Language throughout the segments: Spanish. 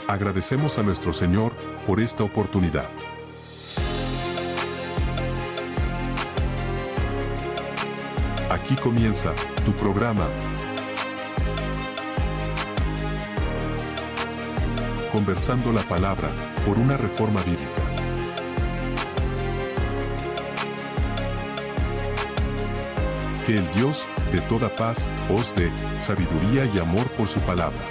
Agradecemos a nuestro Señor por esta oportunidad. Aquí comienza tu programa, Conversando la Palabra por una Reforma Bíblica. Que el Dios de toda paz os dé sabiduría y amor por su palabra.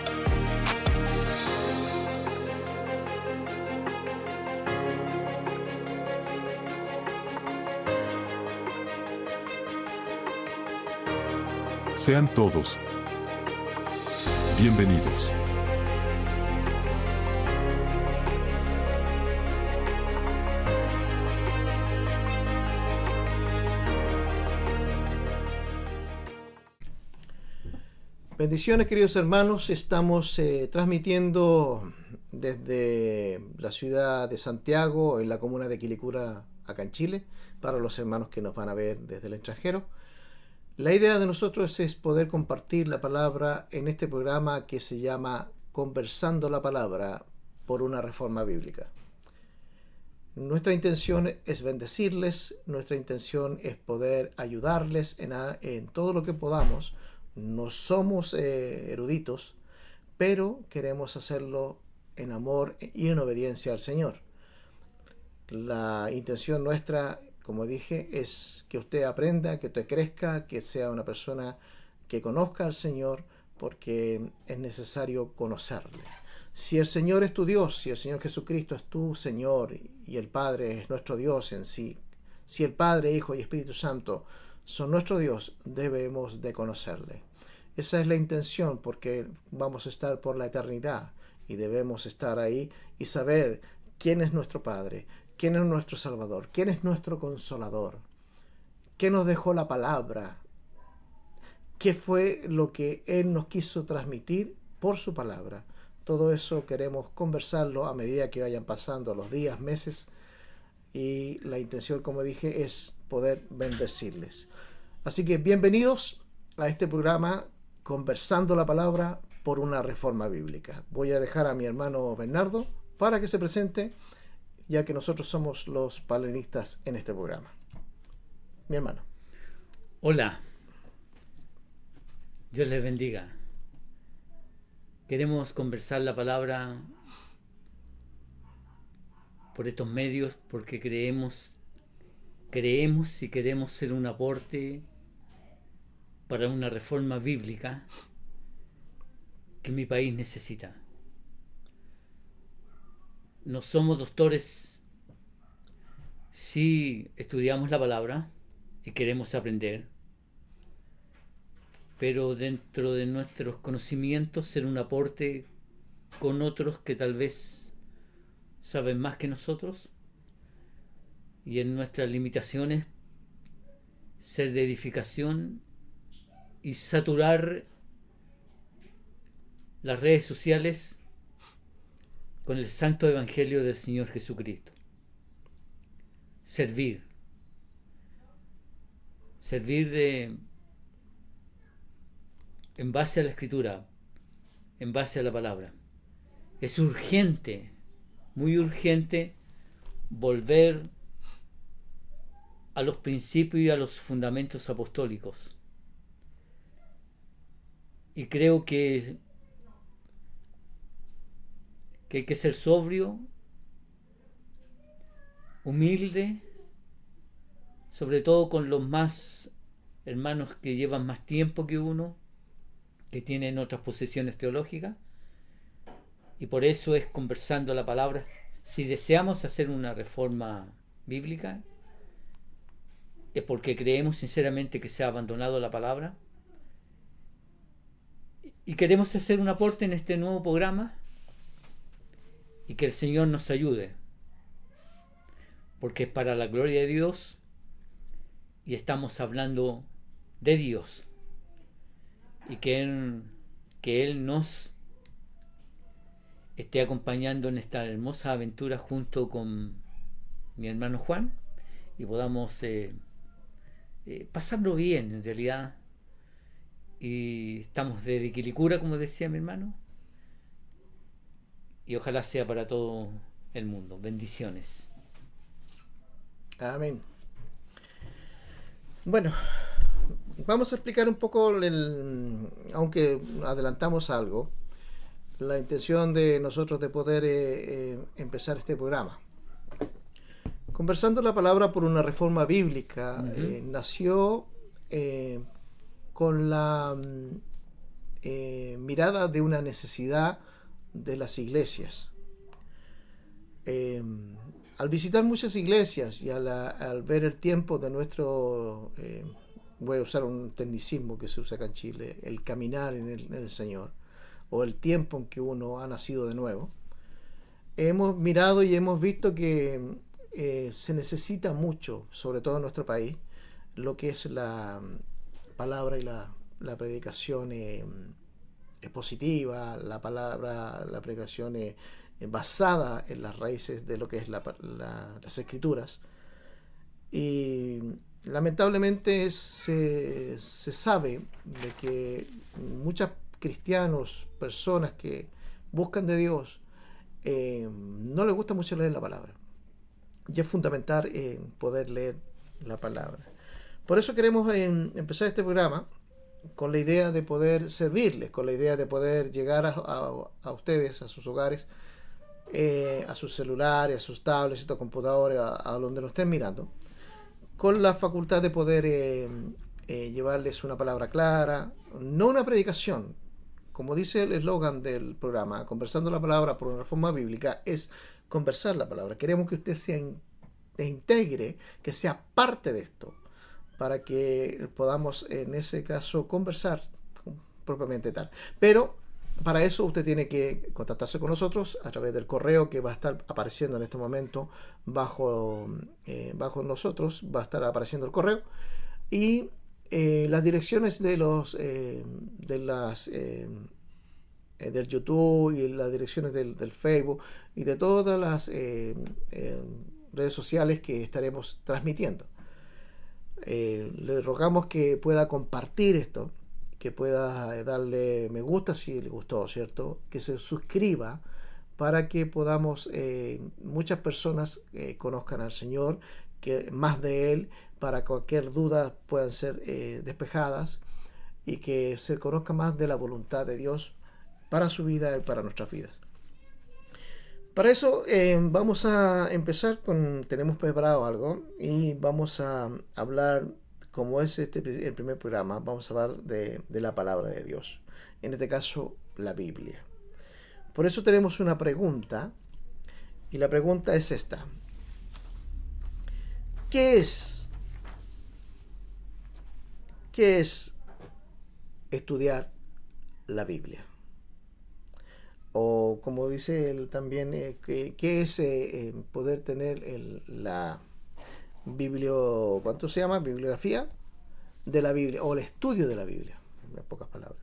Sean todos bienvenidos. Bendiciones, queridos hermanos. Estamos transmitiendo desde la ciudad de Santiago, en la comuna de Quilicura, acá en Chile, para los hermanos que nos van a ver desde el extranjero. La idea de nosotros es poder compartir la palabra en este programa que se llama Conversando la Palabra por una Reforma Bíblica. Nuestra intención es bendecirles, nuestra intención es poder ayudarles en todo lo que podamos. No somos eruditos, pero queremos hacerlo en amor y en obediencia al Señor. La intención nuestra, como dije, es que usted aprenda, que usted crezca, que sea una persona que conozca al Señor, porque es necesario conocerle. Si el Señor es tu Dios, si el Señor Jesucristo es tu Señor y el Padre es nuestro Dios en sí, si el Padre, Hijo y Espíritu Santo son nuestro Dios, debemos de conocerle. Esa es la intención, porque vamos a estar por la eternidad y debemos estar ahí y saber quién es nuestro Padre, quién es nuestro Salvador, quién es nuestro Consolador, qué nos dejó la palabra, qué fue lo que Él nos quiso transmitir por su palabra. Todo eso queremos conversarlo a medida que vayan pasando los días, meses, y la intención, como dije, es poder bendecirles. Así que bienvenidos a este programa Conversando la Palabra por una Reforma Bíblica. Voy a dejar a mi hermano Bernardo para que se presente, ya que nosotros somos los panelistas en este programa. Mi hermano. Hola, Dios les bendiga. Queremos conversar la palabra por estos medios porque creemos y queremos ser un aporte para una reforma bíblica que mi país necesita. No somos doctores, sí estudiamos la palabra y queremos aprender, pero dentro de nuestros conocimientos ser un aporte con otros que tal vez saben más que nosotros, y en nuestras limitaciones ser de edificación y saturar las redes sociales con el santo evangelio del Señor Jesucristo. Servir en base a la Escritura, en base a la palabra. Es urgente, muy urgente, volver a los principios y a los fundamentos apostólicos. Y creo que hay que ser sobrio, humilde, sobre todo con los más hermanos que llevan más tiempo que uno, que tienen otras posesiones teológicas, y por eso es conversando la palabra. Si deseamos hacer una reforma bíblica, es porque creemos sinceramente que se ha abandonado la palabra, y queremos hacer un aporte en este nuevo programa, y que el Señor nos ayude, porque es para la gloria de Dios y estamos hablando de Dios, y que Él nos esté acompañando en esta hermosa aventura junto con mi hermano Juan, y podamos pasarlo bien en realidad. Y estamos desde Quilicura, como decía mi hermano, y ojalá sea para todo el mundo. Bendiciones. Amén. Bueno, vamos a explicar un poco, aunque adelantamos algo, la intención de nosotros de poder empezar este programa. Conversando la Palabra por una Reforma Bíblica nació con la mirada de una necesidad de las iglesias. Al visitar muchas iglesias y al ver el tiempo de nuestro, voy a usar un tecnicismo que se usa acá en Chile, el caminar en el Señor, o el tiempo en que uno ha nacido de nuevo, hemos mirado y hemos visto que se necesita mucho, sobre todo en nuestro país, lo que es la palabra y la predicación expositiva, la predicación basada en las raíces de lo que es las escrituras. Y lamentablemente se sabe de que muchos cristianos, personas que buscan de Dios, no les gusta mucho leer la palabra. Y es fundamental poder leer la palabra. Por eso queremos empezar este programa con la idea de poder servirles, con la idea de poder llegar a ustedes, a sus hogares, a sus celulares, a sus tablets, a sus computadores, a donde nos estén mirando, con la facultad de poder llevarles una palabra clara, no una predicación. Como dice el eslogan del programa, conversando la palabra por una reforma bíblica, es conversar la palabra. Queremos que usted se integre, que sea parte de esto, para que podamos en ese caso conversar propiamente tal. Pero para eso usted tiene que contactarse con nosotros a través del correo que va a estar apareciendo en este momento bajo nosotros, va a estar apareciendo el correo, y las direcciones del YouTube y las direcciones del Facebook y de todas las redes sociales que estaremos transmitiendo. Le rogamos que pueda compartir esto, que pueda darle me gusta si le gustó, ¿cierto? Que se suscriba para que podamos, muchas personas conozcan al Señor, que más de Él, para cualquier duda puedan ser despejadas, y que se conozca más de la voluntad de Dios para su vida y para nuestras vidas. Para eso vamos a empezar tenemos preparado algo y vamos a hablar, como es el primer programa, vamos a hablar de la palabra de Dios, en este caso la Biblia. Por eso tenemos una pregunta, y la pregunta es esta: ¿qué es estudiar la Biblia? O como dice él también, ¿qué es poder tener la bibliografía de la Biblia, o el estudio de la Biblia, en pocas palabras?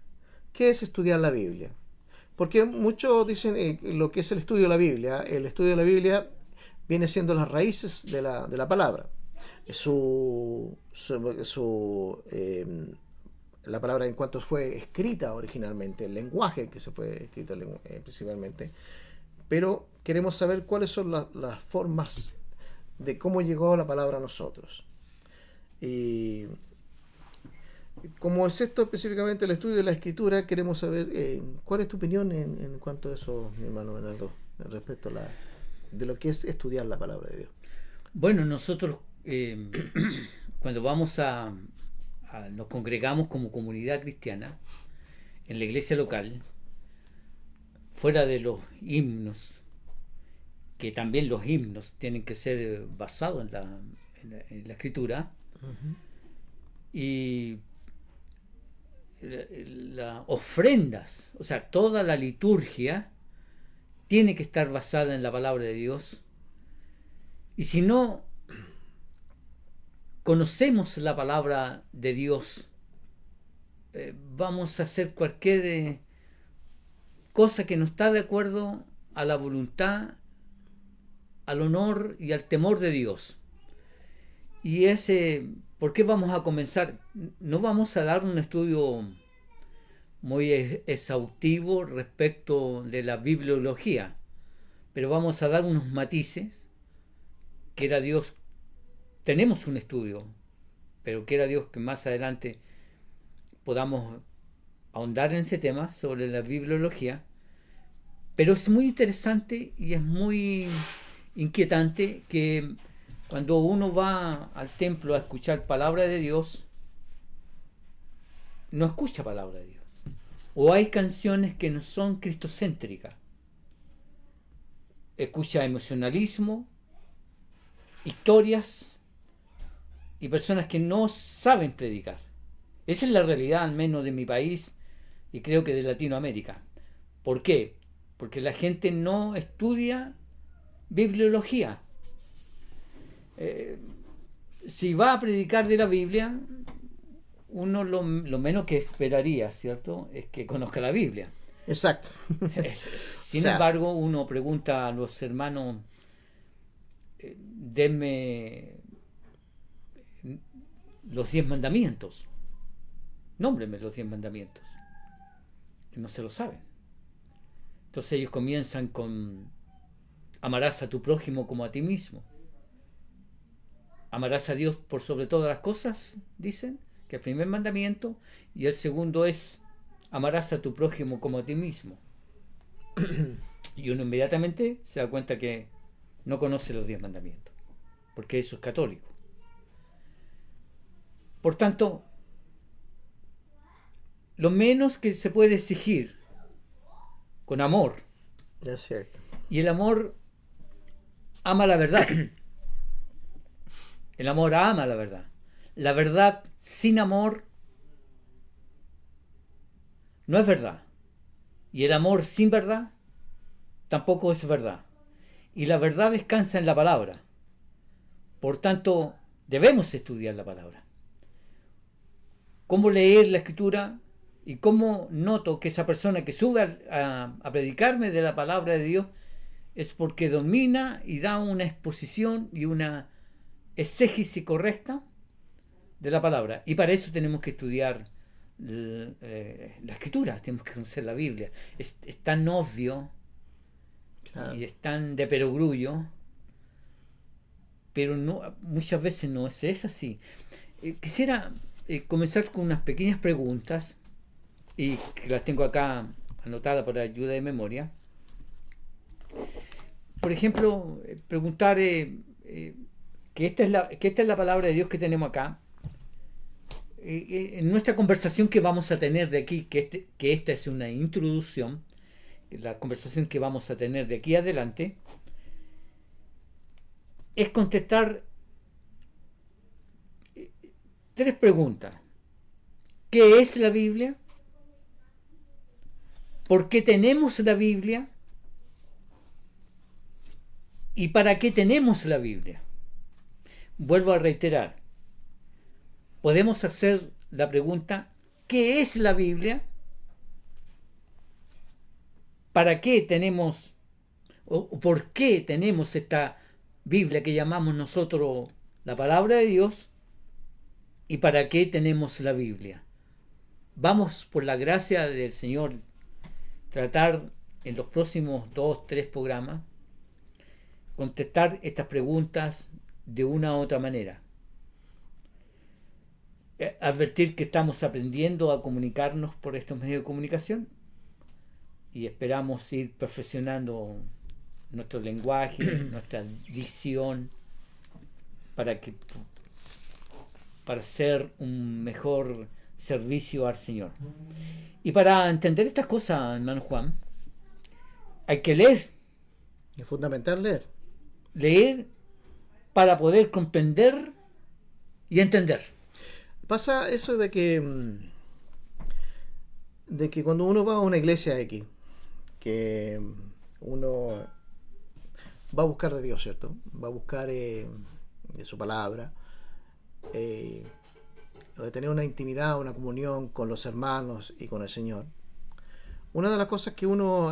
¿Qué es estudiar la Biblia? Porque muchos dicen lo que es el estudio de la Biblia. El estudio de la Biblia viene siendo las raíces de la palabra. La palabra en cuanto fue escrita originalmente, el lenguaje que se fue escrito principalmente. Pero queremos saber cuáles son las formas de cómo llegó la palabra a nosotros. Y como es esto específicamente el estudio de la Escritura, queremos saber cuál es tu opinión en cuanto a eso, mi hermano Bernardo, respecto de lo que es estudiar la palabra de Dios. Bueno, nosotros cuando vamos nos congregamos como comunidad cristiana en la iglesia local, fuera de los himnos, que también los himnos tienen que ser basados en la escritura, y las ofrendas, o sea, toda la liturgia tiene que estar basada en la palabra de Dios. Y si no conocemos la palabra de Dios, vamos a hacer cualquier cosa que no está de acuerdo a la voluntad, al honor y al temor de Dios. Y ¿por qué vamos a comenzar? No vamos a dar un estudio muy exhaustivo respecto de la bibliología, pero vamos a dar unos matices, que era Dios. Tenemos un estudio, pero que era Dios que más adelante podamos ahondar en ese tema sobre la bibliología. Pero es muy interesante y es muy inquietante que cuando uno va al templo a escuchar palabra de Dios, no escucha palabra de Dios. O hay canciones que no son cristocéntricas. Escucha emocionalismo, historias y personas que no saben predicar. Esa es la realidad, al menos de mi país y creo que de Latinoamérica. ¿Por qué? Porque la gente no estudia bibliología. Si va a predicar de la Biblia, uno lo menos que esperaría, ¿cierto?, es que conozca la Biblia. Exacto. Sin embargo, uno pregunta a los hermanos, denme los 10 mandamientos. Nómbreme los 10 mandamientos. Y no se lo saben. Entonces ellos comienzan con: amarás a tu prójimo como a ti mismo. Amarás a Dios por sobre todas las cosas, dicen, que el primer mandamiento, y el segundo es: amarás a tu prójimo como a ti mismo. Y uno inmediatamente se da cuenta que no conoce los 10 mandamientos, porque eso es católico. Por tanto, lo menos que se puede exigir con amor, Es cierto. y el amor ama la verdad. El amor ama la verdad. La verdad sin amor no es verdad. Y el amor sin verdad tampoco es verdad. Y la verdad descansa en la palabra. Por tanto, debemos estudiar la palabra. ¿Cómo leer la Escritura? ¿Y cómo noto que esa persona que sube a predicarme de la palabra de Dios es porque domina y da una exposición y una exégesis correcta de la palabra? Y para eso tenemos que estudiar la Escritura, tenemos que conocer la Biblia. Es tan obvio, claro, y es tan de perogrullo, pero no, muchas veces no es así. Quisiera comenzar con unas pequeñas preguntas, y que las tengo acá anotadas para ayuda de memoria. Por ejemplo, preguntar que esta es la palabra de Dios que tenemos acá. En nuestra conversación que vamos a tener de aquí, que esta es una introducción, la conversación que vamos a tener de aquí adelante, es contestar 3 preguntas. ¿Qué es la Biblia? ¿Por qué tenemos la Biblia? ¿Y para qué tenemos la Biblia? Vuelvo a reiterar. Podemos hacer la pregunta: ¿qué es la Biblia? ¿Para qué tenemos o por qué tenemos esta Biblia que llamamos nosotros la palabra de Dios? ¿Y para qué tenemos la Biblia? Vamos, por la gracia del Señor, tratar en los próximos 2-3 programas contestar estas preguntas de una u otra manera. Advertir que estamos aprendiendo a comunicarnos por estos medios de comunicación y esperamos ir perfeccionando nuestro lenguaje, nuestra dicción, para hacer un mejor servicio al Señor. Y para entender estas cosas, hermano Juan, hay que leer. Es fundamental leer. Leer para poder comprender y entender. Pasa eso de que cuando uno va a una iglesia X, que uno va a buscar de Dios, ¿cierto? Va a buscar de su palabra, de tener una intimidad, una comunión con los hermanos y con el Señor. Una de las cosas que uno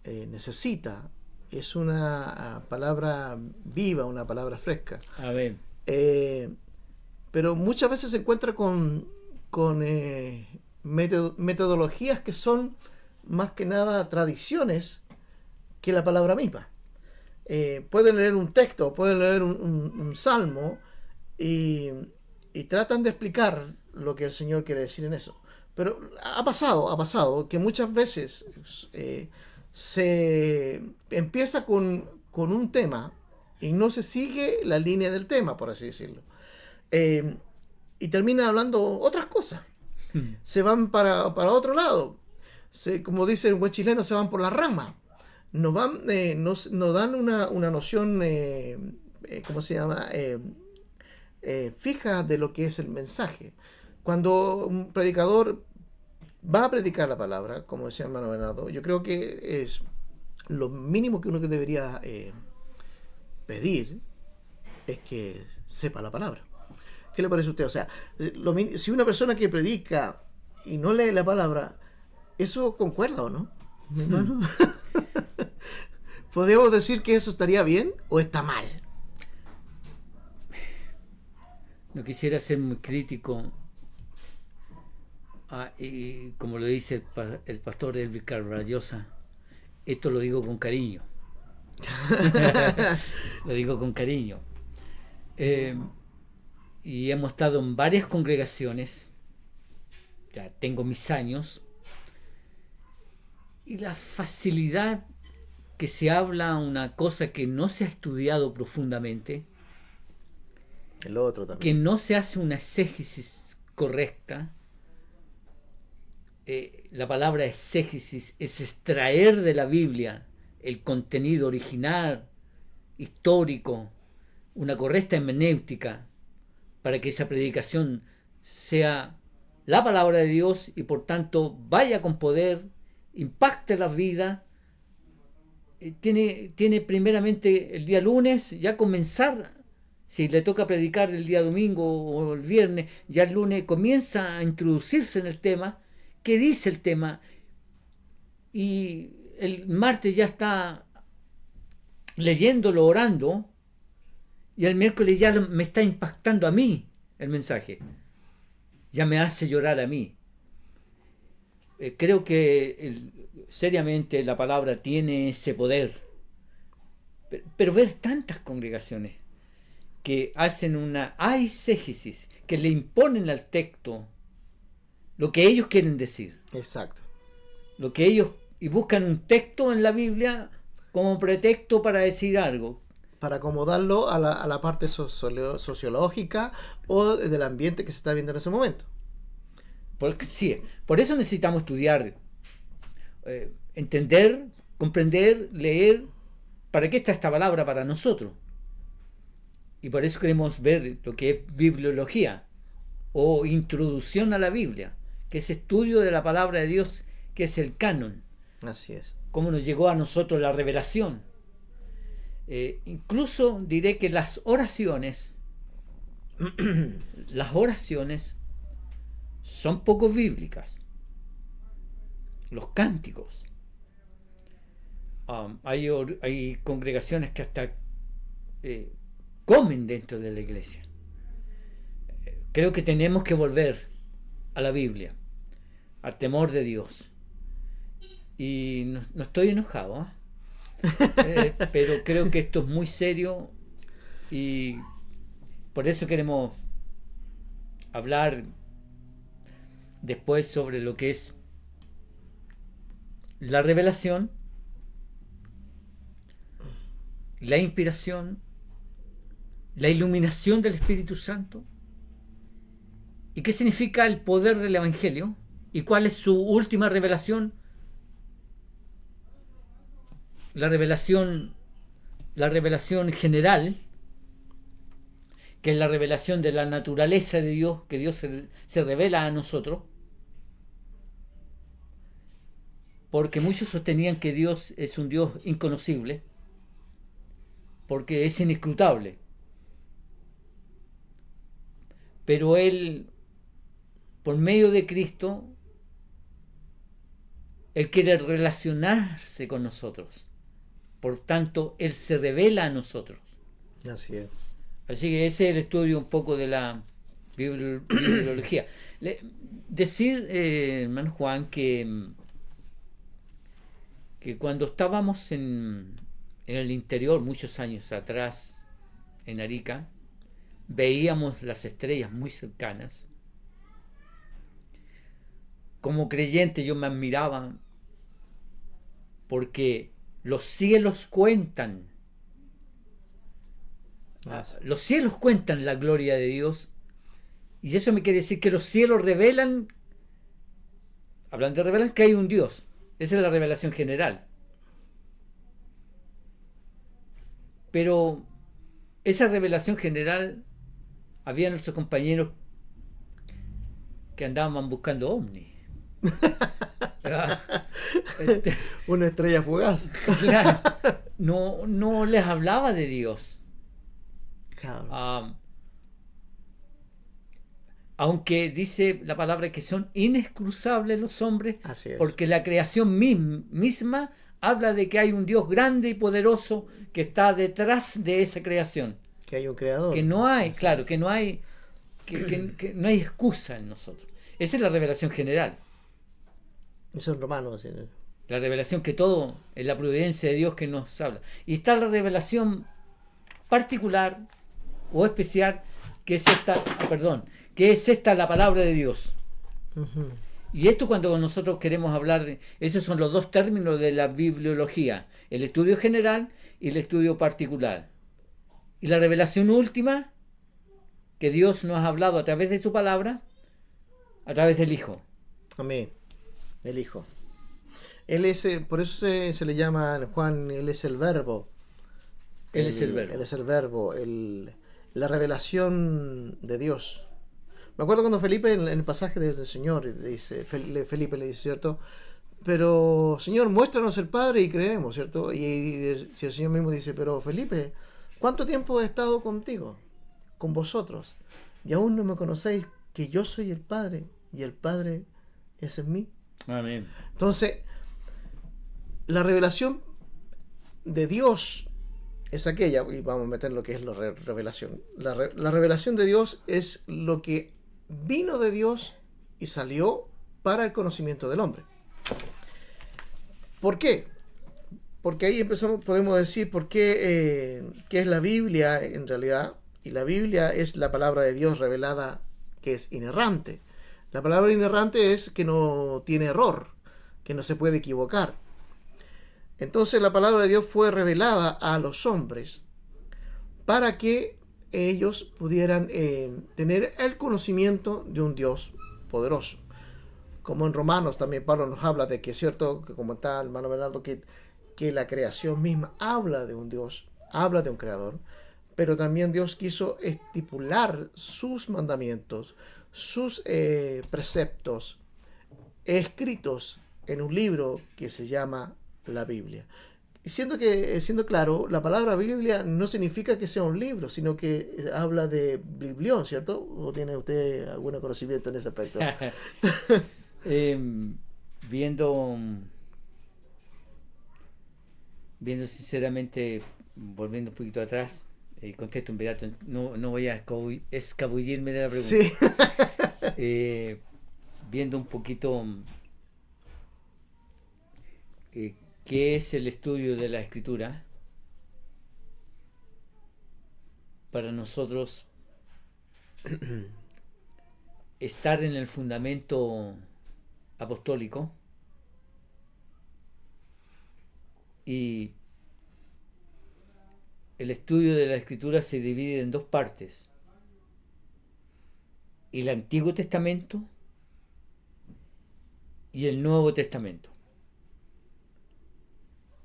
necesita es una palabra viva, una palabra fresca. A ver. Pero muchas veces se encuentra con metodologías que son más que nada tradiciones que la palabra misma. Pueden leer un texto, pueden leer un salmo y tratan de explicar lo que el Señor quiere decir en eso. Pero ha pasado que muchas veces se empieza con un tema y no se sigue la línea del tema, por así decirlo. Y termina hablando otras cosas. Se van para otro lado. Como dice el buen chileno, se van por la rama. Nos dan una noción, ¿cómo se llama? Fija de lo que es el mensaje. Cuando un predicador va a predicar la palabra, como decía el hermano Bernardo, yo creo que es lo mínimo que uno que debería pedir es que sepa la palabra. ¿Qué le parece a usted? O sea, si una persona que predica y no lee la palabra, ¿eso concuerda o no, mi hermano? ¿Podríamos decir que eso estaría bien o está mal? No quisiera ser muy crítico, y como lo dice el pastor Elvis Carballosa, esto lo digo con cariño. Lo digo con cariño. Y hemos estado en varias congregaciones, ya tengo mis años, y la facilidad que se habla una cosa que no se ha estudiado profundamente, El otro también. que no se hace una exégesis correcta. La palabra exégesis es extraer de la Biblia el contenido original, histórico, una correcta hermenéutica, para que esa predicación sea la palabra de Dios y por tanto vaya con poder, impacte las vidas. Tiene primeramente el día lunes ya comenzar, si le toca predicar el día domingo o el viernes, ya el lunes comienza a introducirse en el tema, qué dice el tema, y el martes ya está leyéndolo, orando, y el miércoles ya me está impactando a mí el mensaje, ya me hace llorar a mí. Creo que seriamente la palabra tiene ese poder, pero ver tantas congregaciones que hacen una eisegesis, que le imponen al texto lo que ellos quieren decir. Exacto. Lo que ellos, y buscan un texto en la Biblia como pretexto para decir algo. Para acomodarlo a la parte sociológica o del ambiente que se está viendo en ese momento. Sí, por eso necesitamos estudiar, entender, comprender, leer, para qué está esta palabra para nosotros. Y por eso queremos ver lo que es bibliología o introducción a la Biblia, que es estudio de la palabra de Dios, que es el canon. Así es. Cómo nos llegó a nosotros la revelación. Incluso diré que las oraciones son poco bíblicas. Los cánticos. Hay congregaciones que hasta comen dentro de la iglesia. Creo que tenemos que volver a la Biblia, al temor de Dios. Y no estoy enojado, pero creo que esto es muy serio y por eso queremos hablar después sobre lo que es la revelación, la inspiración, la iluminación del Espíritu Santo y qué significa el poder del Evangelio y cuál es su última revelación. La revelación general, que es la revelación de la naturaleza de Dios, que Dios se revela a nosotros, porque muchos sostenían que Dios es un Dios inconocible, porque es inescrutable, pero Él, por medio de Cristo, Él quiere relacionarse con nosotros. Por tanto, Él se revela a nosotros. Así es. Así que ese es el estudio un poco de la bibliología. Decir, hermano Juan, que que cuando estábamos en el interior, muchos años atrás, en Arica, veíamos las estrellas muy cercanas. Como creyente yo me admiraba porque los cielos cuentan. Los cielos cuentan la gloria de Dios, y eso me quiere decir que los cielos revelan, hablando de revelar, que hay un Dios. Esa es la revelación general. Pero esa revelación general, había nuestros compañeros que andaban buscando ovnis. Una estrella fugaz. Claro, no les hablaba de Dios. Claro. Aunque dice la palabra que son inescruzables los hombres, Así es. porque la creación misma habla de que hay un Dios grande y poderoso que está detrás de esa creación. Que hay un creador. Que no hay, claro, que no hay excusa en nosotros. Esa es la revelación general. Eso en Romanos. ¿Sí? La revelación que todo es la providencia de Dios que nos habla. Y está la revelación particular o especial, que es esta la palabra de Dios. Uh-huh. Y esto, cuando nosotros queremos hablar de esos, son los dos términos de la bibliología: el estudio general y el estudio particular. Y la revelación última, que Dios nos ha hablado a través de su palabra, a través del Hijo. Amén. El Hijo. Él es, por eso se le llama Juan, Él es el Verbo. Él es el Verbo. Él es el Verbo, la revelación de Dios. Me acuerdo cuando Felipe, en el pasaje del Señor, dice, Felipe le dice, ¿cierto? Pero, Señor, muéstranos el Padre y creemos, ¿cierto? Y si el Señor mismo dice, pero Felipe, ¿cuánto tiempo he estado contigo, con vosotros? Y aún no me conocéis, que yo soy el Padre y el Padre es en mí. Amén. Entonces, la revelación de Dios es aquella, y vamos a meter lo que es la revelación. La revelación de Dios es lo que vino de Dios y salió para el conocimiento del hombre. ¿Por qué? Porque ahí podemos decir por qué es la Biblia en realidad. Y la Biblia es la palabra de Dios revelada, que es inerrante. La palabra inerrante es que no tiene error, que no se puede equivocar. Entonces la palabra de Dios fue revelada a los hombres para que ellos pudieran tener el conocimiento de un Dios poderoso. Como en Romanos también Pablo nos habla de que es cierto, que como está el hermano Bernardo, que la creación misma habla de un Dios, habla de un creador, pero también Dios quiso estipular sus mandamientos, sus preceptos escritos en un libro que se llama la Biblia. Siendo claro, la palabra Biblia no significa que sea un libro, sino que habla de biblión, ¿cierto? ¿O tiene usted algún conocimiento en ese aspecto? Viendo sinceramente, volviendo un poquito atrás, contesto inmediato, no voy a escabullirme de la pregunta. Sí. Viendo un poquito qué es el estudio de la Escritura, para nosotros estar en el fundamento apostólico, y el estudio de la Escritura se divide en dos partes: el Antiguo Testamento y el Nuevo Testamento,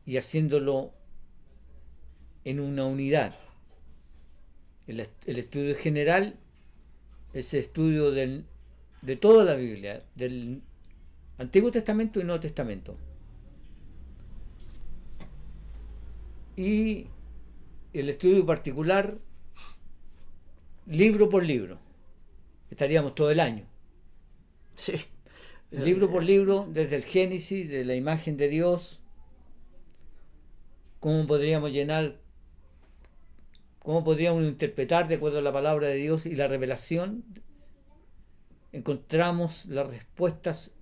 y haciéndolo en una unidad. El estudio general es el estudio de toda la Biblia, del Antiguo Testamento y Nuevo Testamento. Y el estudio particular, libro por libro. Estaríamos todo el año. Sí. Libro por libro, desde el Génesis, de la imagen de Dios. ¿Cómo podríamos interpretar de acuerdo a la palabra de Dios y la revelación? Encontramos las respuestas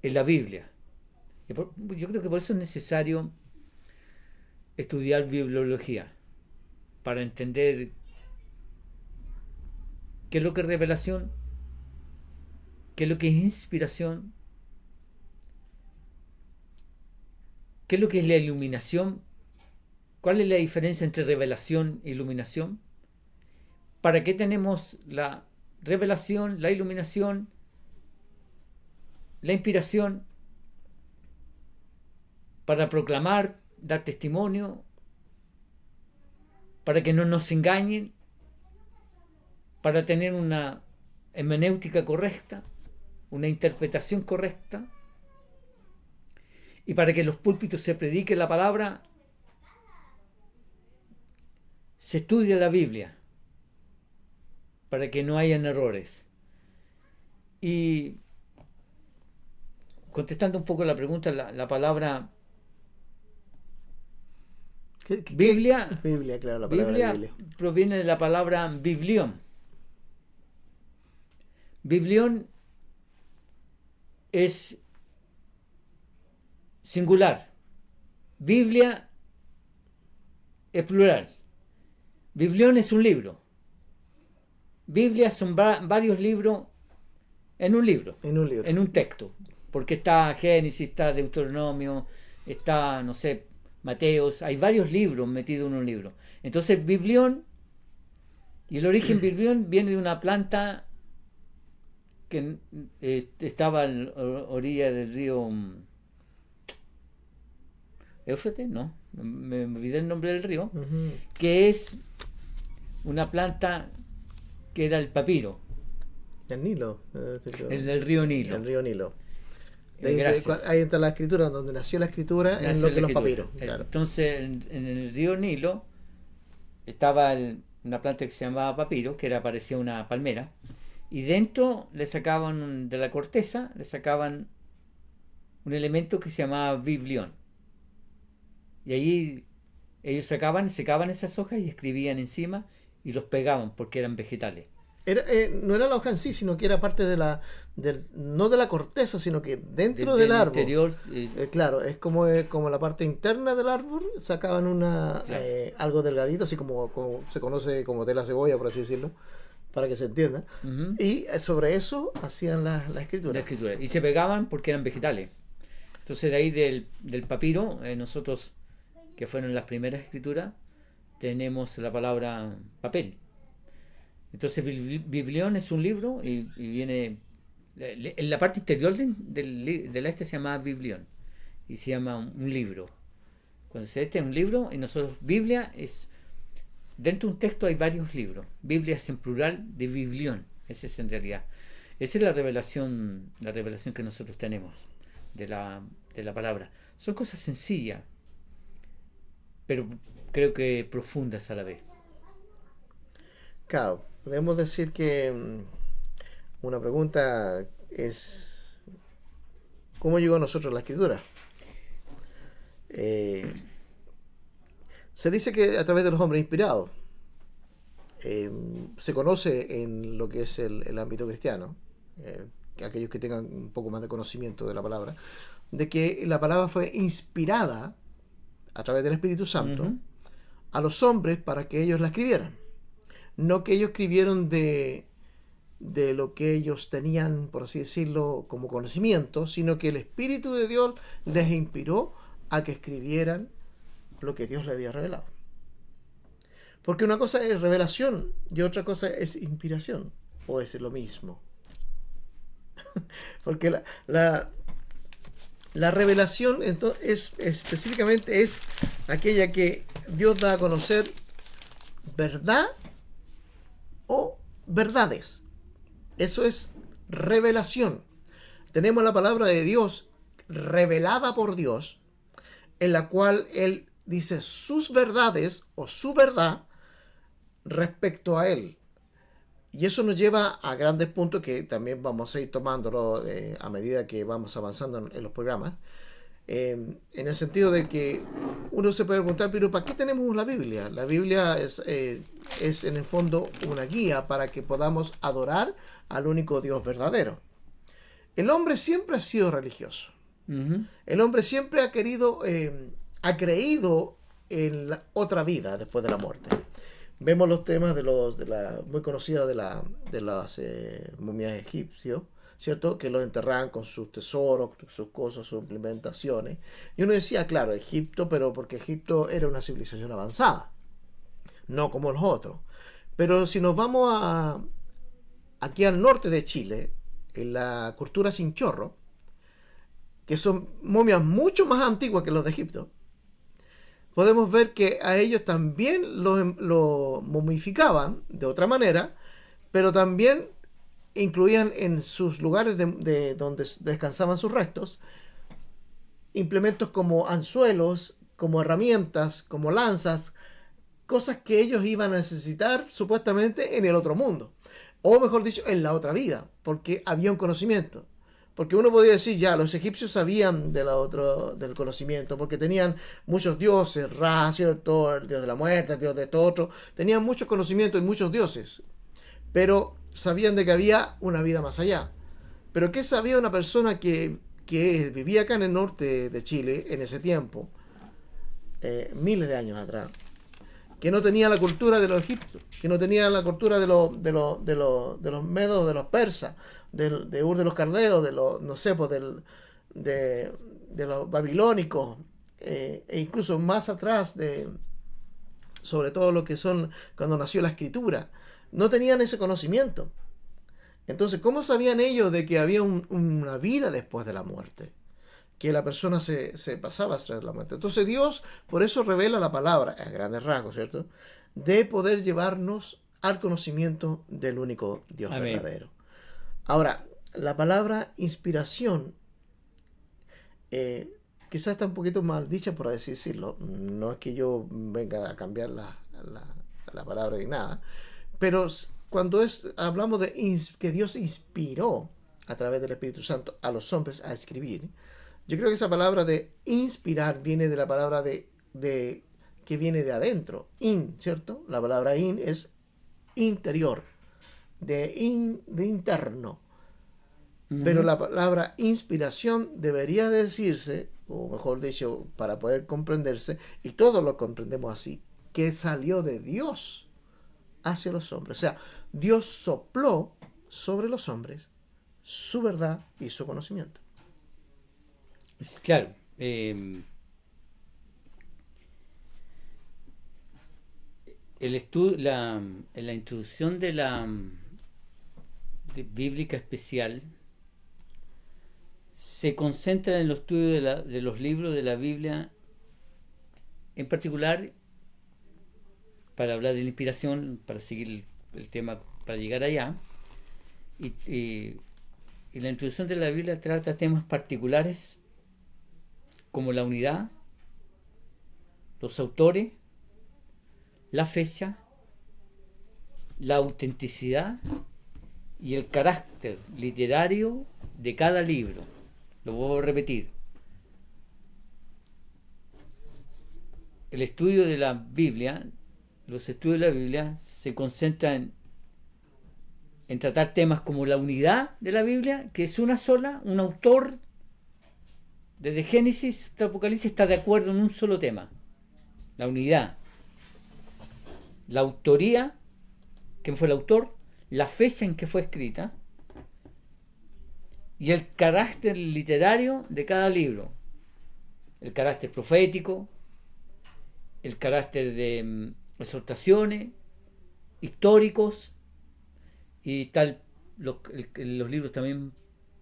en la Biblia. Yo creo que por eso es necesario estudiar bibliología, para entender qué es lo que es revelación, qué es lo que es inspiración, qué es lo que es la iluminación, cuál es la diferencia entre revelación e iluminación, para qué tenemos la revelación, la iluminación, la inspiración, para proclamar, dar testimonio, para que no nos engañen, para tener una hermenéutica correcta, una interpretación correcta, y para que en los púlpitos se predique la palabra, se estudie la Biblia, para que no hayan errores. Y contestando un poco la pregunta, la palabra Biblia, Claro, la palabra Biblia proviene de la palabra biblión. Biblión es singular. Biblia es plural. Biblión es un libro. Biblia son varios libros en un libro. En un texto. Porque está Génesis, está Deuteronomio, está, no sé, Mateos. Hay varios libros metidos en un libro. Entonces, biblión, y el origen biblión viene de una planta que estaba a la orilla del río Éufrates, no, me olvidé el nombre del río, que es una planta que era el papiro. El Nilo. El del río Nilo. El río Nilo. Gracias. Ahí está la escritura, donde nació la escritura, en lo que los papiros. Claro. Entonces, en el río Nilo estaba una planta que se llamaba papiro, que parecía una palmera, y dentro le sacaban de la corteza, le sacaban un elemento que se llamaba biblión. Y ahí ellos secaban esas hojas y escribían encima y los pegaban porque eran vegetales. No era la hoja en sí, sino que era parte no de la corteza, sino que dentro del árbol. Interior, claro, es como la parte interna del árbol, sacaban algo delgadito, así como se conoce como tela cebolla, por así decirlo, para que se entienda. Y sobre eso hacían la escritura. La escritura. Y se pegaban porque eran vegetales. Entonces de ahí del papiro, nosotros, que fueron las primeras escrituras, tenemos la palabra papel. Entonces biblión es un libro y viene en la parte interior de la se llama biblión y se llama un libro. Cuando es un libro, y nosotros Biblia es dentro de un texto hay varios libros. Biblia es en plural de biblión. Esa es en realidad. Esa es la revelación que nosotros tenemos de la palabra. Son cosas sencillas, pero creo que profundas a la vez. Claro, podemos decir que una pregunta es ¿cómo llegó a nosotros la escritura? Se dice que a través de los hombres inspirados. Se conoce en lo que es el ámbito cristiano, aquellos que tengan un poco más de conocimiento de la palabra, de que la palabra fue inspirada a través del Espíritu Santo a los hombres para que ellos la escribieran. No que ellos escribieron de lo que ellos tenían, por así decirlo, como conocimiento, sino que el Espíritu de Dios les inspiró a que escribieran lo que Dios les había revelado. Porque una cosa es revelación y otra cosa es inspiración, o es lo mismo. Porque la revelación entonces específicamente es aquella que Dios da a conocer verdad o verdades. Eso es revelación. Tenemos la palabra de Dios revelada por Dios, en la cual Él dice sus verdades o su verdad respecto a Él. Y eso nos lleva a grandes puntos que también vamos a ir tomándolo a medida que vamos avanzando en los programas. En el sentido de que uno se puede preguntar, pero ¿para qué tenemos la Biblia? La Biblia es en el fondo una guía para que podamos adorar al único Dios verdadero. El hombre siempre ha sido religioso. Ujú. El hombre siempre ha creído en la otra vida después de la muerte. Vemos los temas muy conocidos de las momias egipcios, ¿cierto? Que los enterraban con sus tesoros, sus cosas, sus implementaciones. Y uno decía, claro, Egipto, pero porque Egipto era una civilización avanzada, no como los otros. Pero si nos vamos aquí al norte de Chile, en la cultura Chinchorro, que son momias mucho más antiguas que los de Egipto, podemos ver que a ellos también lo momificaban de otra manera, pero también incluían en sus lugares de donde descansaban sus restos implementos como anzuelos, como herramientas, como lanzas, cosas que ellos iban a necesitar supuestamente en el otro mundo, o mejor dicho, en la otra vida, porque había un conocimiento. Porque uno podría decir, ya, los egipcios sabían del conocimiento, porque tenían muchos dioses, Ra, ¿cierto? El dios de la muerte, el dios de todo otro. Tenían muchos conocimientos y muchos dioses. Pero sabían de que había una vida más allá. Pero ¿qué sabía una persona que vivía acá en el norte de Chile en ese tiempo? Miles de años atrás. Que no tenía la cultura de los egipcios, que no tenía la cultura de los medos, de los persas, de Ur de los Caldeos, de los, no sé, pues de los babilónicos, e incluso más atrás, sobre todo lo que son cuando nació la escritura. No tenían ese conocimiento. Entonces, ¿cómo sabían ellos de que había una vida después de la muerte? Que la persona se pasaba tras la muerte. Entonces Dios, por eso revela la palabra, a grandes rasgos, ¿cierto? De poder llevarnos al conocimiento del único Dios Amén. verdadero. Ahora, la palabra inspiración, quizás está un poquito mal dicha, por así decirlo. No es que yo venga a cambiar la palabra ni nada, pero cuando hablamos de que Dios inspiró a través del Espíritu Santo a los hombres a escribir, yo creo que esa palabra de inspirar viene de la palabra que viene de adentro, ¿cierto? La palabra es interior, de interno. Ujú. Pero la palabra inspiración debería decirse, o mejor dicho, para poder comprenderse, y todos lo comprendemos así, que salió de Dios hacia los hombres. O sea, Dios sopló sobre los hombres su verdad y su conocimiento. Claro. En la introducción de la bíblica especial se concentra en los estudios de los libros de la Biblia, en particular, para hablar de la inspiración, para seguir el tema, para llegar allá. Y la introducción de la Biblia trata temas particulares como la unidad, los autores, la fecha, la autenticidad y el carácter literario de cada libro. Lo voy a repetir. El estudio de la Biblia, los estudios de la Biblia se concentran en tratar temas como la unidad de la Biblia, que es una sola, un autor desde Génesis hasta Apocalipsis está de acuerdo en un solo tema: la unidad, la autoría, quién fue el autor, la fecha en que fue escrita y el carácter literario de cada libro, el carácter profético, el carácter de exhortaciones, históricos y tal, los libros también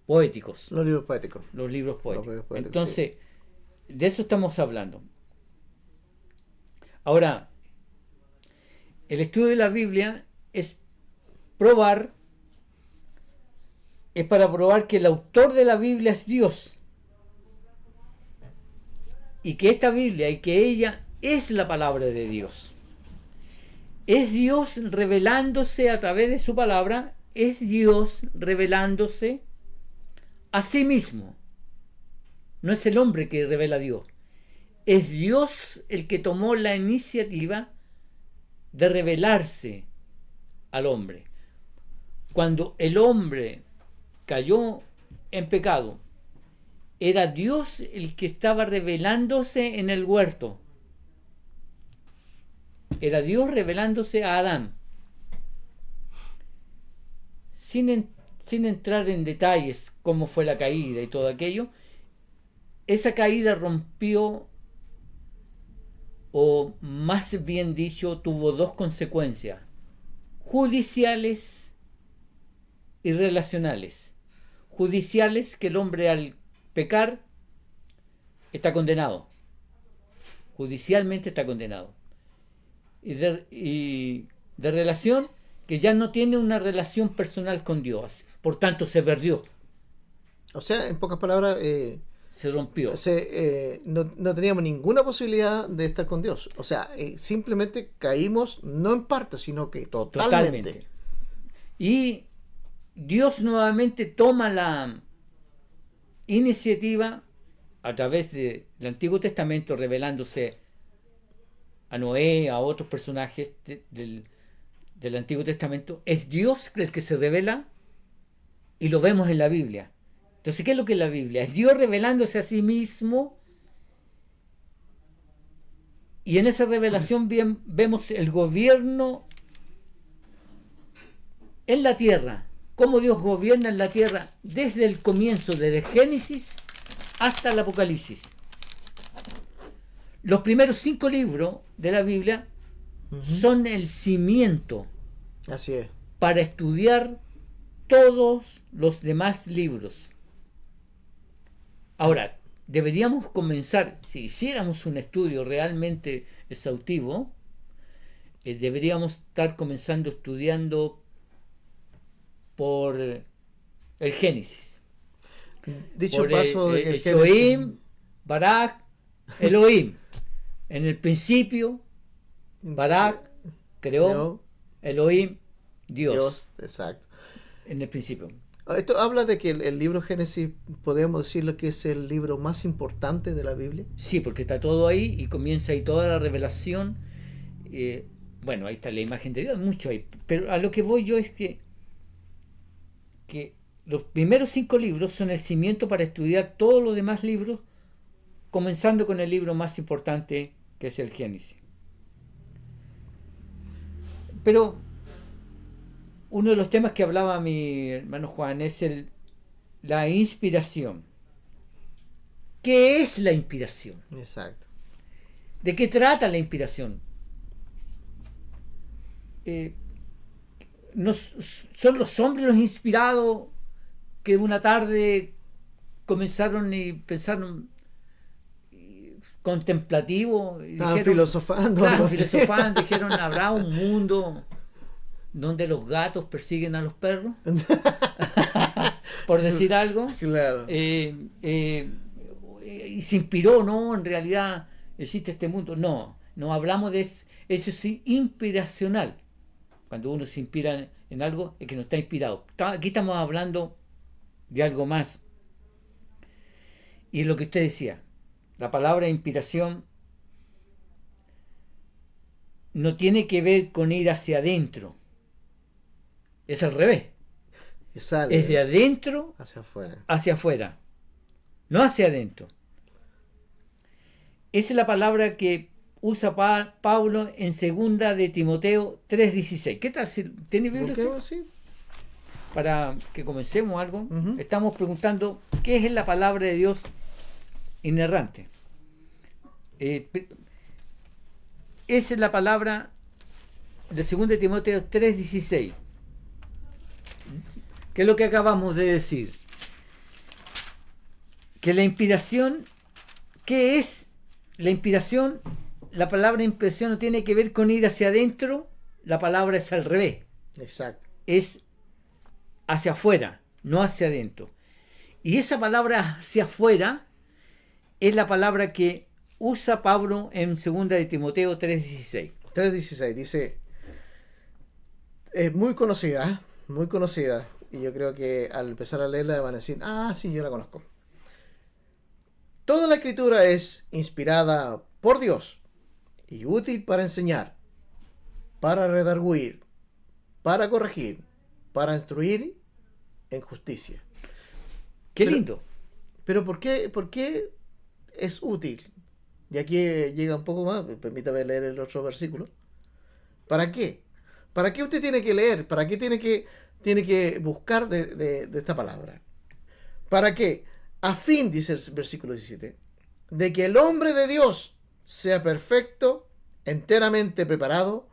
poéticos. Los libros poéticos. Los libros poéticos. Los libros poéticos, Entonces, de eso estamos hablando. Ahora, el estudio de la Biblia es para probar que el autor de la Biblia es Dios. Y que esta Biblia y que ella es la palabra de Dios. Es Dios revelándose a través de su palabra, es Dios revelándose a sí mismo. No es el hombre que revela a Dios. Es Dios el que tomó la iniciativa de revelarse al hombre. Cuando el hombre cayó en pecado era Dios el que estaba revelándose en el huerto. Era Dios revelándose a Adán. Sin entrar en detalles cómo fue la caída y todo aquello, esa caída rompió, o más bien dicho, tuvo dos consecuencias: judiciales y relacionales. Judiciales, que el hombre al pecar está condenado. Judicialmente está condenado. Y de relación, que ya no tiene una relación personal con Dios. Por tanto, se perdió. O sea, en pocas palabras, Se rompió. no teníamos ninguna posibilidad de estar con Dios. O sea, simplemente caímos, no en parte, sino que totalmente. Y Dios nuevamente toma la iniciativa a través del Antiguo Testamento, revelándose a Noé, a otros personajes del Antiguo Testamento. Es Dios el que se revela, y lo vemos en la Biblia. Entonces, ¿qué es lo que es la Biblia? Es Dios revelándose a sí mismo, y en esa revelación vemos el gobierno en la tierra, cómo Dios gobierna en la tierra desde el comienzo, desde el Génesis hasta el Apocalipsis. Los primeros 5 libros de la Biblia son el cimiento Así es. para estudiar todos los demás libros. Ahora, deberíamos comenzar, si hiciéramos un estudio realmente exhaustivo, deberíamos estar comenzando estudiando por el Génesis. Dicho Por paso de que el Elohim, Barak, Elohim. En el principio, Barak creó, Elohim, Dios. Exacto. En el principio. Esto habla de que el libro Génesis, podemos decirlo que es el libro más importante de la Biblia. Sí, porque está todo ahí y comienza ahí toda la revelación. Bueno, ahí está la imagen de Dios, mucho ahí. Pero a lo que voy yo es que los primeros 5 libros son el cimiento para estudiar todos los demás libros, comenzando con el libro más importante, que es el Génesis. Pero uno de los temas que hablaba mi hermano Juan es la inspiración. ¿Qué es la inspiración? Exacto. ¿De qué trata la inspiración? ¿Son los hombres los inspirados que una tarde comenzaron y pensaron contemplativo? Estaban filosofando. Claro, filosofando, dijeron, ¿habrá un mundo donde los gatos persiguen a los perros? Por decir algo. Claro. Y se inspiró, ¿no? En realidad existe este mundo. No hablamos de eso. Eso es inspiracional. Cuando uno se inspira en algo, es que no está inspirado. Aquí estamos hablando de algo más. Y es lo que usted decía. La palabra inspiración no tiene que ver con ir hacia adentro. Es al revés. Es de adentro hacia afuera. No hacia adentro. Esa es la palabra que usa Pablo en 2 de Timoteo 3:16. ¿Qué tal? ¿Tiene Biblia usted? Sí. Para que comencemos algo, estamos preguntando qué es la palabra de Dios inerrante. Esa es la palabra de 2 de Timoteo 3:16. ¿Qué es lo que acabamos de decir? Que la inspiración, ¿qué es la inspiración? La palabra inspiración no tiene que ver con ir hacia adentro, la palabra es al revés. Exacto. Es hacia afuera, no hacia adentro. Y esa palabra hacia afuera es la palabra que usa Pablo en 2 de Timoteo 3:16. 3:16 dice, es muy conocida, y yo creo que al empezar a leerla van a decir, sí, yo la conozco. Toda la escritura es inspirada por Dios y útil para enseñar, para redarguir, para corregir, para instruir en justicia. Qué lindo. Pero ¿por qué es útil? Y aquí llega un poco más, permítame leer el otro versículo. ¿Para qué? ¿Para qué usted tiene que leer? ¿Para qué tiene que buscar de esta palabra? ¿Para qué? A fin, dice el versículo 17, de que el hombre de Dios sea perfecto, enteramente preparado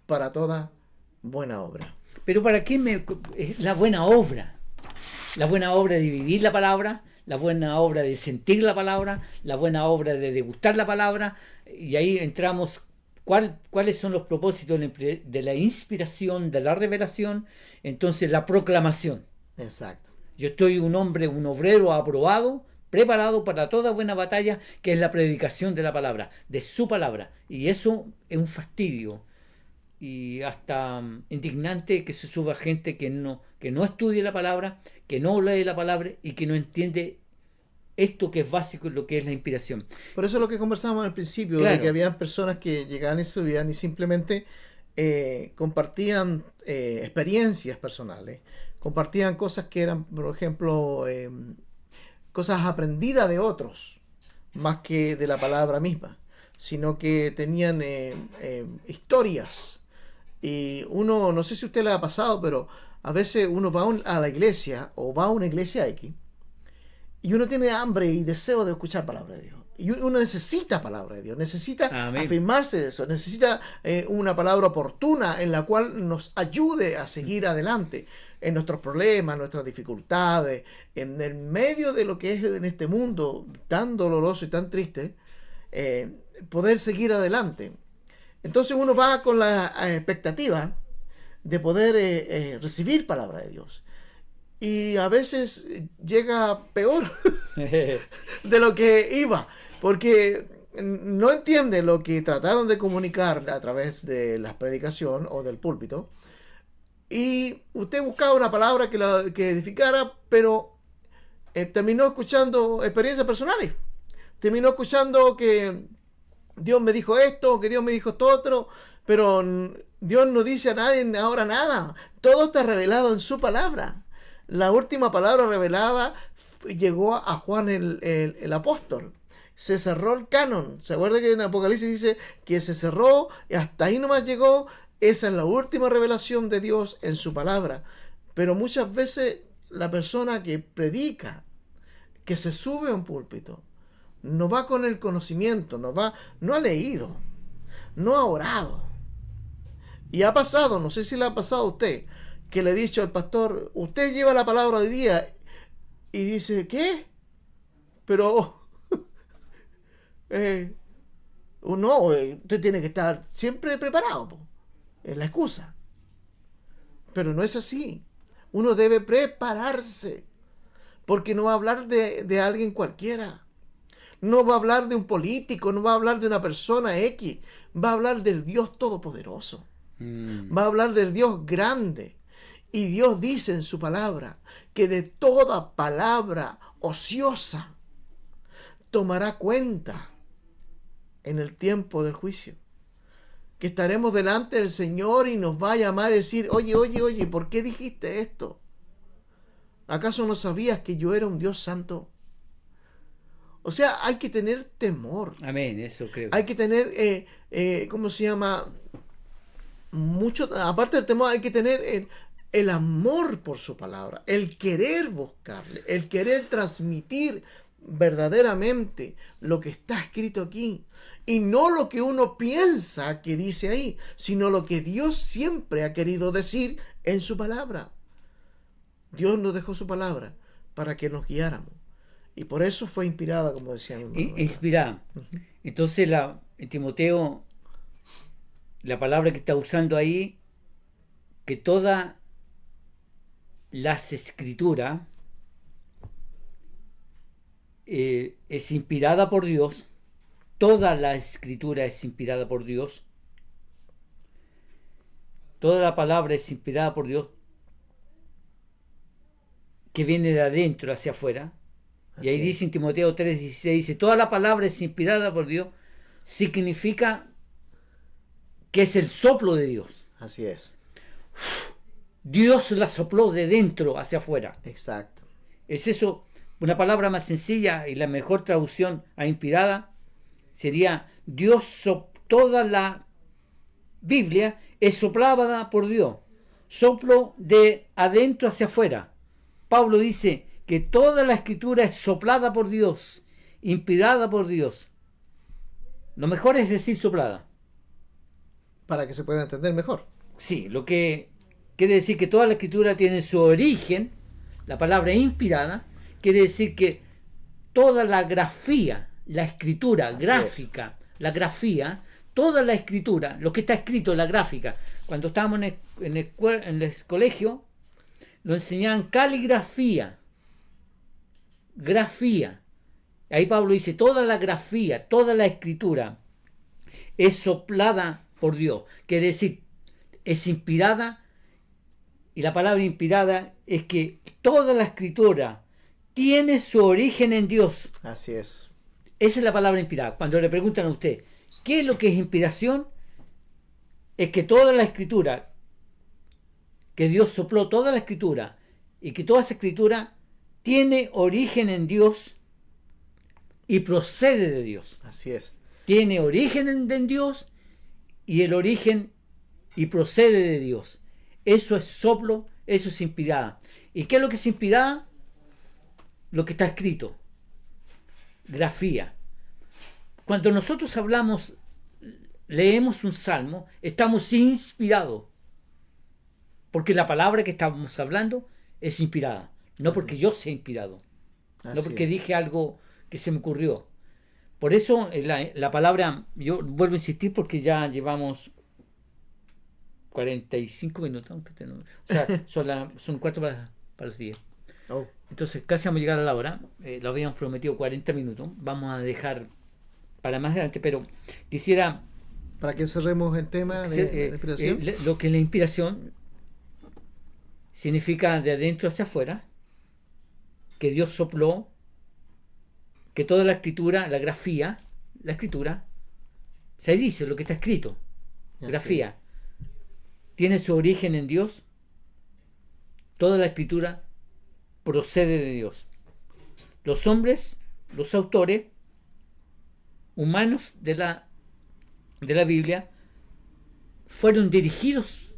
para toda buena obra. Pero ¿para qué la buena obra? La buena obra de vivir la palabra, la buena obra de sentir la palabra, la buena obra de degustar la palabra, y ahí entramos cuáles son los propósitos de la inspiración, de la revelación, entonces la proclamación. Exacto. Yo estoy un obrero aprobado, preparado para toda buena batalla, que es la predicación de la palabra, de su palabra, y eso es un fastidio y hasta indignante que se suba gente que no estudie la palabra, que no lee la palabra y que no entiende esto que es básico, lo que es la inspiración. Por eso es lo que conversábamos al principio, Claro. de que había personas que llegaban y subían y simplemente compartían experiencias personales, compartían cosas que eran, por ejemplo, cosas aprendidas de otros, más que de la palabra misma, sino que tenían historias. Y uno, no sé si a usted le ha pasado, pero a veces uno va a la iglesia o va a una iglesia X y uno tiene hambre y deseo de escuchar palabra de Dios. Y uno necesita palabra de Dios, necesita Amén. afirmarse de eso, necesita una palabra oportuna en la cual nos ayude a seguir adelante en nuestros problemas, nuestras dificultades, en el medio de lo que es en este mundo tan doloroso y tan triste, poder seguir adelante. Entonces uno va con la expectativa de poder recibir palabra de Dios. Y a veces llega peor de lo que iba, porque no entiende lo que trataron de comunicar a través de la predicación o del púlpito. Y usted buscaba una palabra que edificara, pero terminó escuchando experiencias personales. Terminó escuchando que Dios me dijo esto, que Dios me dijo esto otro, pero Dios no dice a nadie ahora nada. Todo está revelado en su palabra. La última palabra revelada llegó a Juan el apóstol. Se cerró el canon. ¿Se acuerda que en Apocalipsis dice que se cerró y hasta ahí nomás llegó? Esa es la última revelación de Dios en su palabra. Pero muchas veces la persona que predica, que se sube a un púlpito, no va con el conocimiento, no ha leído, no ha orado. Y ha pasado, no sé si le ha pasado a usted, que le he dicho al pastor, usted lleva la palabra hoy día, y dice, ¿qué? Pero no, usted tiene que estar siempre preparado, es la excusa. Pero no es así. Uno debe prepararse, porque no va a hablar de alguien cualquiera. No va a hablar de un político, no va a hablar de una persona X, va a hablar del Dios Todopoderoso. Va a hablar del Dios grande. Y Dios dice en su palabra que de toda palabra ociosa tomará cuenta en el tiempo del juicio. Que estaremos delante del Señor y nos va a llamar y decir, oye, ¿por qué dijiste esto? ¿Acaso no sabías que yo era un Dios santo? O sea, hay que tener temor. Amén, eso creo. Hay que tener, ¿cómo se llama? Mucho, aparte del temor, hay que tener el amor por su palabra, el querer buscarle, el querer transmitir verdaderamente lo que está escrito aquí. Y no lo que uno piensa que dice ahí, sino lo que Dios siempre ha querido decir en su palabra. Dios nos dejó su palabra para que nos guiáramos. Y por eso fue inspirada, como decía mi hermano. Inspirada. Entonces, en Timoteo, la palabra que está usando ahí, que todas las escrituras es inspirada por Dios. Toda la escritura es inspirada por Dios. Toda la palabra es inspirada por Dios, que viene de adentro hacia afuera. Y ahí dice en Timoteo 3:16, dice, toda la palabra es inspirada por Dios, significa que es el soplo de Dios. Así es. Dios la sopló de dentro hacia afuera. Exacto. Es eso. Una palabra más sencilla y la mejor traducción a inspirada sería toda la Biblia es soplada por Dios, soplo de adentro hacia afuera. Pablo dice que toda la escritura es soplada por Dios, inspirada por Dios. Lo mejor es decir soplada. Para que se pueda entender mejor. Sí, lo que quiere decir que toda la escritura tiene su origen, la palabra inspirada, quiere decir que toda la grafía, la escritura gráfica, la grafía, toda la escritura, lo que está escrito, la gráfica. Cuando estábamos en el colegio, nos enseñaban caligrafía, grafía. Ahí Pablo dice, toda la grafía, toda la escritura es soplada por Dios. Quiere decir, es inspirada, y la palabra inspirada es que toda la escritura tiene su origen en Dios. Así es. Esa es la palabra inspirada. Cuando le preguntan a usted, ¿qué es lo que es inspiración? Es que toda la escritura, que Dios sopló toda la escritura, y que toda esa escritura tiene origen en Dios y procede de Dios. Así es. Tiene origen en Dios y el origen y procede de Dios. Eso es soplo, eso es inspirada. ¿Y qué es lo que es inspirada? Lo que está escrito. Grafía. Cuando nosotros leemos un salmo, estamos inspirados. Porque la palabra que estamos hablando es inspirada. No porque yo sea inspirado. No porque dije algo que se me ocurrió. Por eso la palabra, yo vuelvo a insistir porque ya llevamos 45 minutos. O sea, son 4 para las 10. Oh. Entonces casi vamos a llegar a la hora. Lo habíamos prometido 40 minutos. Vamos a dejar para más adelante, pero quisiera... Para que cerremos el tema de inspiración. Lo que la inspiración significa de adentro hacia afuera, que Dios sopló, que toda la escritura, la grafía, la escritura, se dice lo que está escrito, grafía, tiene su origen en Dios, toda la escritura procede de Dios. Los hombres, los autores humanos de la Biblia, fueron dirigidos,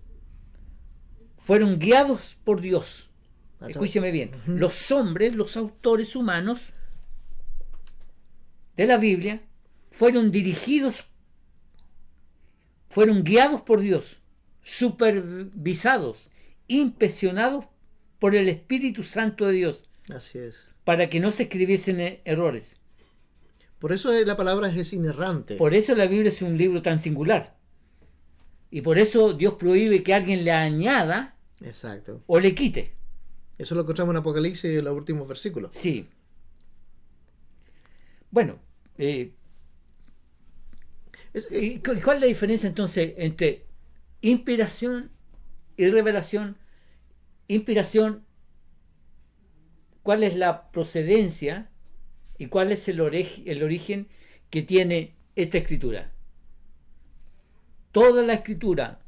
fueron guiados por Dios. Escúcheme bien. Los hombres, los autores humanos de la Biblia, fueron dirigidos, fueron guiados por Dios, supervisados, inspeccionados por el Espíritu Santo de Dios. Así es. Para que no se escribiesen errores. Por eso la palabra es inerrante. Por eso la Biblia es un libro tan singular. Y por eso Dios prohíbe que alguien le añada o le quite. Eso lo encontramos en Apocalipsis en los últimos versículos. Sí. Bueno, ¿cuál es la diferencia entonces entre inspiración y revelación? Inspiración, ¿cuál es la procedencia y cuál es el origen que tiene esta escritura? Toda la escritura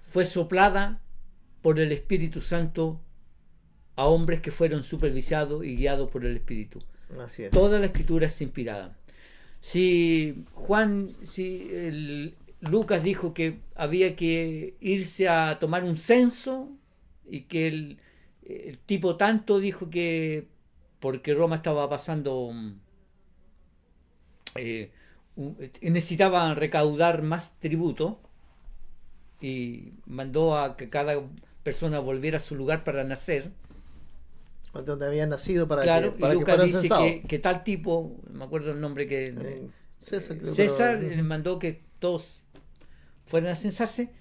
fue soplada por el Espíritu Santo a hombres que fueron supervisados y guiados por el Espíritu. Así es. Toda la escritura es inspirada. Si Lucas dijo que había que irse a tomar un censo y que el tipo tanto dijo que porque Roma estaba pasando necesitaba recaudar más tributo y mandó a que cada persona volviera a su lugar para nacer, donde habían nacido, para claro, que Lucas fueran dice que tal tipo, me acuerdo el nombre que César le mandó que todos fueran a censarse.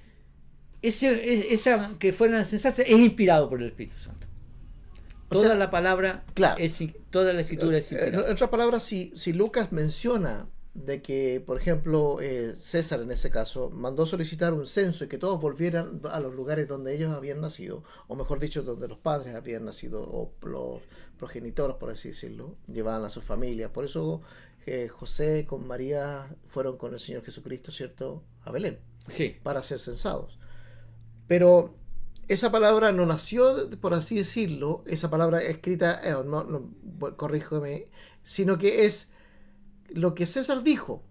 Esa que fueran a censarse es inspirado por el Espíritu Santo. Toda la palabra, claro, toda la escritura es inspirada. En otras palabras, si Lucas menciona de que, por ejemplo, César en ese caso mandó solicitar un censo y que todos volvieran a los lugares donde ellos habían nacido, o mejor dicho, donde los padres habían nacido, o los progenitores, por así decirlo, llevaban a sus familias. Por eso José con María fueron con el Señor Jesucristo, ¿cierto?, a Belén, sí, para ser censados. Pero esa palabra no nació, por así decirlo, esa palabra escrita, corrígeme, sino que es lo que César dijo: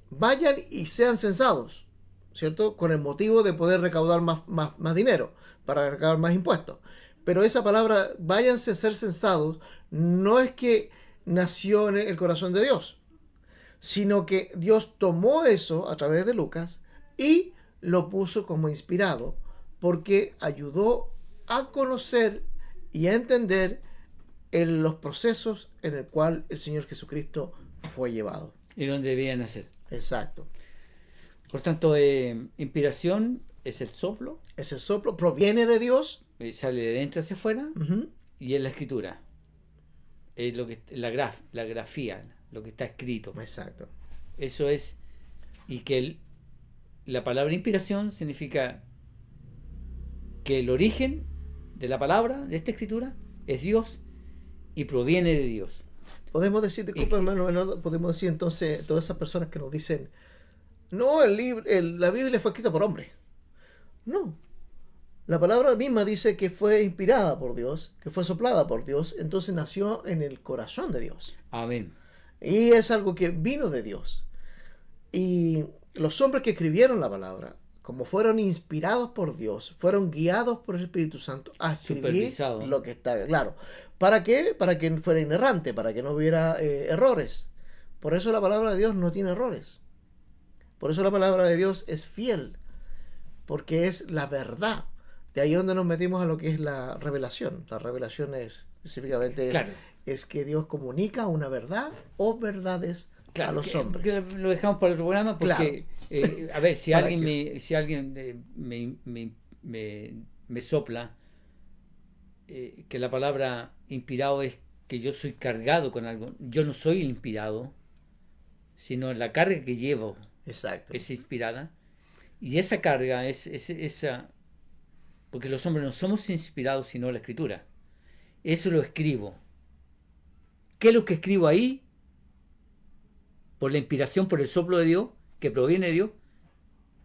vayan y sean censados, ¿cierto? Con el motivo de poder recaudar más dinero, para recaudar más impuestos. Pero esa palabra, váyanse a ser censados, no es que nació en el corazón de Dios, sino que Dios tomó eso a través de Lucas y lo puso como inspirado, porque ayudó a conocer y a entender los procesos en el cual el Señor Jesucristo fue llevado. Y donde debían nacer. Exacto. Por tanto, inspiración es el soplo. Ese soplo proviene de Dios. Sale de dentro hacia afuera. Uh-huh. Y es la escritura. Es lo que la grafía, lo que está escrito. Exacto. Eso es. Y que la palabra inspiración significa que el origen de la palabra, de esta escritura, es Dios y proviene de Dios. Podemos decir, disculpa, hermano Bernardo, podemos decir entonces, todas esas personas que nos dicen: no, la Biblia fue escrita por hombres. No. La palabra misma dice que fue inspirada por Dios, que fue soplada por Dios, entonces nació en el corazón de Dios. Amén. Y es algo que vino de Dios. Y los hombres que escribieron la palabra, como fueron inspirados por Dios, fueron guiados por el Espíritu Santo a escribir lo que está claro. ¿Para qué? Para que fuera inerrante, para que no hubiera errores. Por eso la palabra de Dios no tiene errores. Por eso la palabra de Dios es fiel, porque es la verdad. De ahí donde nos metimos a lo que es la revelación. La revelación es, específicamente, claro, es que Dios comunica una verdad o verdades, claro, a los hombres. Que lo dejamos para otro programa porque, claro. A ver, si alguien me sopla que la palabra inspirado es que yo soy cargado con algo. Yo no soy inspirado, sino la carga que llevo. Exacto. Es inspirada. Y esa carga es esa... Porque los hombres no somos inspirados sino la escritura. Eso lo escribo. ¿Qué es lo que escribo ahí? Por la inspiración, por el soplo de Dios, que proviene de Dios.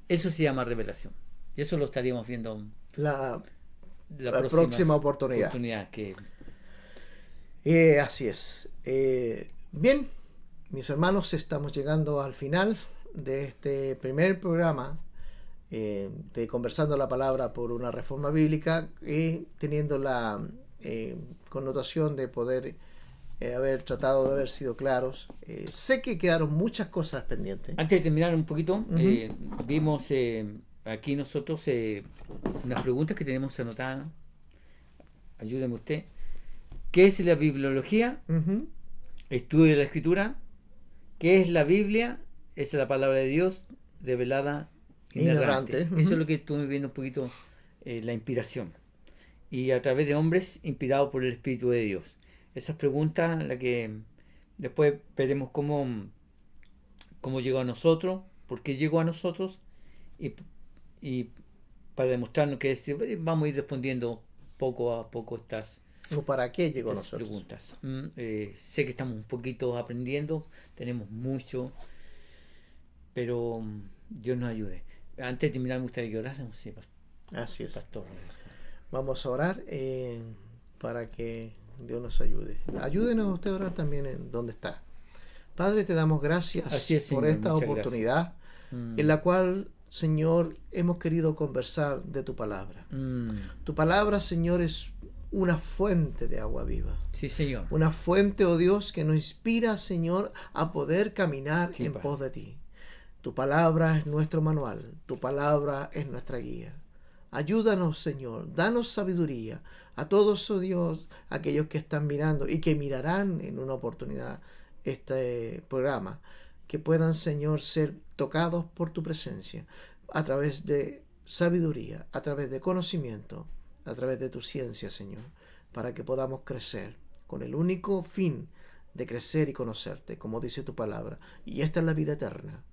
Eso se llama revelación. Y eso lo estaríamos viendo la próxima oportunidad. Así es. Bien, mis hermanos, estamos llegando al final de este primer programa de Conversando la Palabra por una Reforma Bíblica, teniendo la connotación de poder haber tratado de haber sido claros. Sé que quedaron muchas cosas pendientes. Antes de terminar un poquito, Uh-huh. vimos aquí nosotros unas preguntas que tenemos anotadas. Ayúdeme usted. ¿Qué es la bibliología? Uh-huh. Estudio de la escritura. ¿Qué es la Biblia? Es la palabra de Dios revelada inerrante. Uh-huh. Eso es lo que estuve viendo un poquito, la inspiración. Y a través de hombres inspirados por el Espíritu de Dios. Esas preguntas, la que después veremos cómo llegó a nosotros, por qué llegó a nosotros, y para demostrarnos que vamos a ir respondiendo poco a poco estas ¿O para qué llegó a nosotros? Preguntas. Sé que estamos un poquito aprendiendo, tenemos mucho, pero Dios nos ayude. Antes de terminar, me gustaría que oráramos. Sí, así es. Pastor. Vamos a orar para que Dios nos ayude. Ayúdenos usted a orar también en donde está. Padre, te damos gracias por esta oportunidad en la cual, Señor, hemos querido conversar de tu palabra. Tu palabra, Señor, es una fuente de agua viva. Sí, Señor. Una fuente, oh Dios, que nos inspira, Señor, a poder caminar en pos de ti. Tu palabra es nuestro manual. Tu palabra es nuestra guía. Ayúdanos, Señor. Danos sabiduría a todos, oh Dios, aquellos que están mirando y que mirarán en una oportunidad este programa, que puedan, Señor, ser tocados por tu presencia a través de sabiduría, a través de conocimiento, a través de tu ciencia, Señor, para que podamos crecer con el único fin de crecer y conocerte, como dice tu palabra. Y esta es la vida eterna,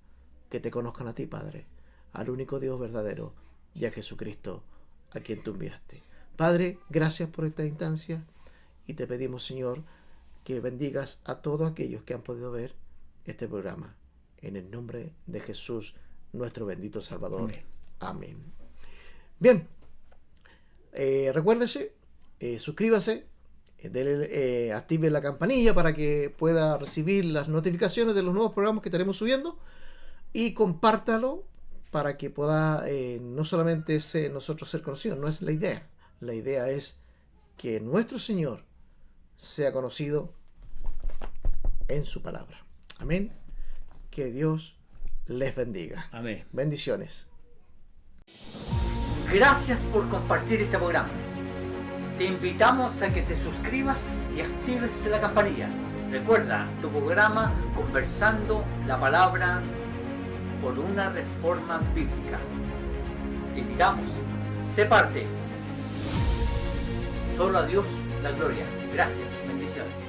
que te conozcan a ti, Padre, al único Dios verdadero, y a Jesucristo, a quien tú enviaste. Padre, gracias por esta instancia, y te pedimos, Señor, que bendigas a todos aquellos que han podido ver este programa. En el nombre de Jesús, nuestro bendito Salvador. Amén. Bien. Recuérdese, suscríbase, active la campanilla para que pueda recibir las notificaciones de los nuevos programas que estaremos subiendo, y compártalo para que pueda no solamente nosotros ser conocidos. No es la idea. La idea es que nuestro Señor sea conocido en su palabra. Amén. Que Dios les bendiga. Amén. Bendiciones. Gracias por compartir este programa. Te invitamos a que te suscribas y actives la campanilla. Recuerda, tu programa Conversando la Palabra por una Reforma Bíblica. Te invitamos, sé parte. Solo a Dios la gloria. Gracias, bendiciones.